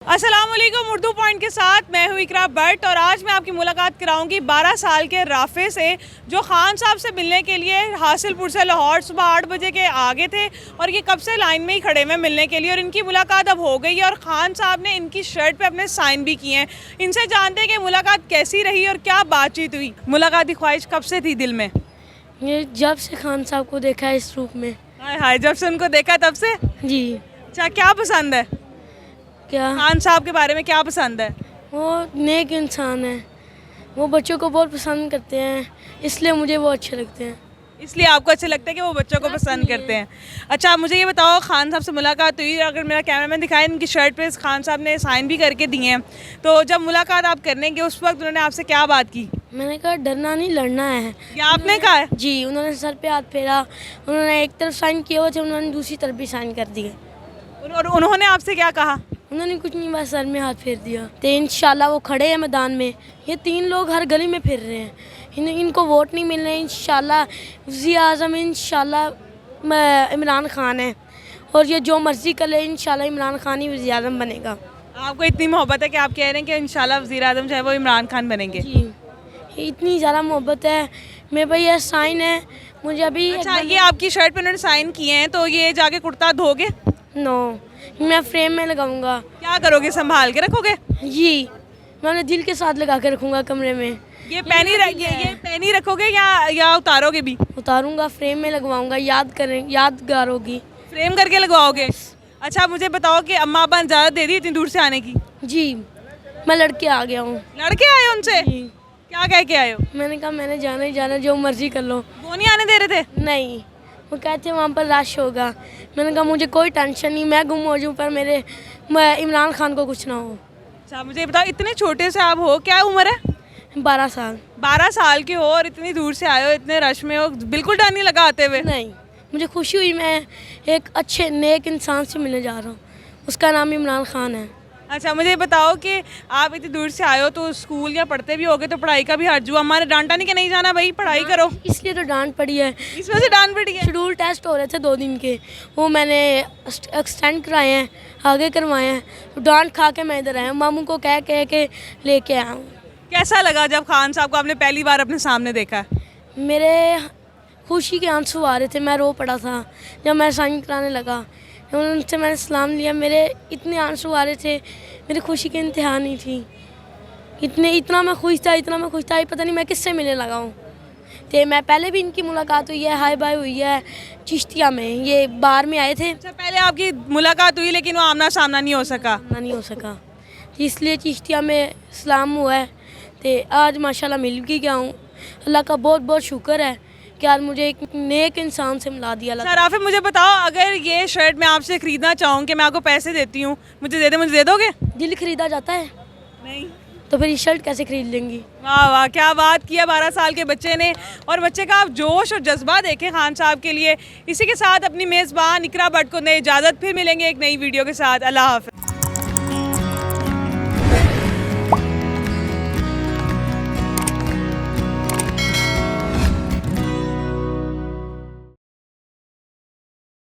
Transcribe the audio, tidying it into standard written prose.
अस्सलामुअलैकुम। उर्दू पॉइंट के साथ मैं हूँ इकरा भट्ट और आज मैं आपकी मुलाकात कराऊंगी 12 साल के राफे से, जो खान साहब से मिलने के लिए हासिलपुर से लाहौर सुबह 8 बजे के आगे थे और ये कब से लाइन में ही खड़े हुए मिलने के लिए। और इनकी मुलाकात अब हो गई है और ख़ान साहब ने इनकी शर्ट पे अपने साइन भी किए हैं। इनसे जानते हैं कि मुलाकात कैसी रही और क्या बातचीत हुई। मुलाकात की ख्वाहिश कब से थी दिल में? ये जब से खान साहब को देखा है इस रूप में। हाय हाय, जब से उनको देखा तब से। जी। अच्छा, क्या पसंद है क्या? खान साहब के बारे में क्या पसंद है? वो नेक इंसान है, वो बच्चों को बहुत पसंद करते हैं, इसलिए मुझे वो अच्छे लगते हैं। इसलिए आपको अच्छा लगता है कि वो बच्चों को पसंद करते हैं। अच्छा, मुझे ये बताओ, खान साहब से मुलाकात हुई, अगर मेरा कैमरामैन दिखाए, इनकी शर्ट पे खान साहब ने साइन भी करके दिए हैं, तो जब मुलाकात आप करने के उस वक्त उन्होंने आपसे क्या बात की? मैंने कहा डरना नहीं, लड़ना है। ये आपने कहा है? जी। उन्होंने सर पे हाथ फेरा, उन्होंने एक तरफ साइन किए हुए थे, उन्होंने दूसरी तरफ भी साइन कर दिए। और उन्होंने आपसे क्या कहा? उन्होंने कुछ नहीं, बस सर में हाथ फेर दिया। तो इंशाल्लाह वो खड़े हैं मैदान में। ये 3 लोग हर गली में फिर रहे हैं, इनको वोट नहीं मिल रहे। इंशाल्लाह वज़ीर आज़म इंशाल्लाह इमरान खान है, और ये जो मर्ज़ी कर ले इंशाल्लाह इमरान खान ही वज़ीर आज़म बनेगा। आपको इतनी मोहब्बत है कि आप कह रहे हैं कि इंशाल्लाह वज़ीर आज़म चाहे वो इमरान खान बनेंगे? जी, इतनी ज़्यादा मोहब्बत है मेरे भाई। ये साइन है मुझे अभी। अच्छा, ये आपकी शर्ट पे उन्होंने साइन किए हैं, तो ये जाके कुर्ता धोगे? नो, मैं फ्रेम में लगाऊंगा। क्या करोगे, संभाल के रखोगे? जी, मैं अपने दिल के साथ लगा के रखूंगा कमरे में। ये पैनी रखोगे या उतारोगे भी? उतारूंगा, फ्रेम में लगवाऊंगा, यादगार होगी। फ्रेम करके लगवाओगे? अच्छा, मुझे बताओ कि अम्मा अब्बा ने इजाज़त दे दी इतनी दूर से आने की? जी, मैं लड़के आ गया हूँ। लड़के आए उनसे? क्या कह के आए हो? मैंने कहा मैंने जाना ही जाना, जो मर्जी कर लो। वो नहीं आने दे रहे थे? नहीं, वो कहते वहाँ पर रश होगा। मैंने कहा मुझे कोई टेंशन नहीं, मैं गुम हो जाऊँ पर इमरान खान को कुछ ना हो। अच्छा, मुझे बताओ, इतने छोटे से आप हो, क्या उम्र है? 12 साल। 12 साल के हो और इतनी दूर से आए हो, इतने रश में हो, बिल्कुल डर नहीं लगा आते हुए? नहीं, मुझे खुशी हुई, मैं एक अच्छे नेक इंसान से मिलने जा रहा हूँ, उसका नाम इमरान खान है। अच्छा, मुझे बताओ कि आप इतनी दूर से आए हो तो स्कूल या पढ़ते भी होगे, तो पढ़ाई का भी हर्ज हुआ? हमारे डांटा नहीं कि नहीं जाना भाई, पढ़ाई करो? इसलिए तो डांट पड़ी है। इस वजह से डांट पड़ी है? शेड्यूल टेस्ट हो रहे थे 2 दिन के, वो मैंने एक्सटेंड कराए हैं, आगे करवाए हैं। तो डांट खा के मैं इधर आया, मामू को कह के लेके आया हूँ। कैसा लगा जब खान साहब को आपने पहली बार अपने सामने देखा? मेरे खुशी के आंसू आ रहे थे, मैं रो पड़ा था जब मैं साइन कराने लगा। उनसे मैंने सलाम लिया, मेरे इतने आंसू आ रहे थे, मेरी खुशी की इंतहा नहीं थी। इतना मैं खुश था, पता नहीं मैं किससे मिलने लगा हूँ। तो मैं पहले भी इनकी मुलाकात हुई है, हाय बाय हुई है चिश्तिया में, ये बार में आए थे। अच्छा, पहले आपकी मुलाकात हुई लेकिन वो आमना सामना नहीं हो सका? नहीं हो सका, तो इसलिए चिश्तिया में सलाम हुआ है। तो आज माशाल्लाह मिल भी गया हूँ। अल्लाह का बहुत बहुत शुक्र है कि आज मुझे एक नेक इंसान से मिला दिया। सर आफिफ, मुझे बताओ, अगर ये शर्ट मैं आपसे ख़रीदना चाहूँ कि मैं आपको पैसे देती हूँ, मुझे दे दोगे? दिल खरीदा जाता है? नहीं। तो फिर ये शर्ट कैसे खरीद लेंगी? वाह वाह, क्या बात किया 12 साल के बच्चे ने। और बच्चे का आप जोश और जज्बा देखें खान साहब के लिए। इसी के साथ अपनी मेज़बान इकरा भट्ट को नई इजाज़त, फिर मिलेंगे एक नई वीडियो के साथ। अल्लाह हाफ़िज़।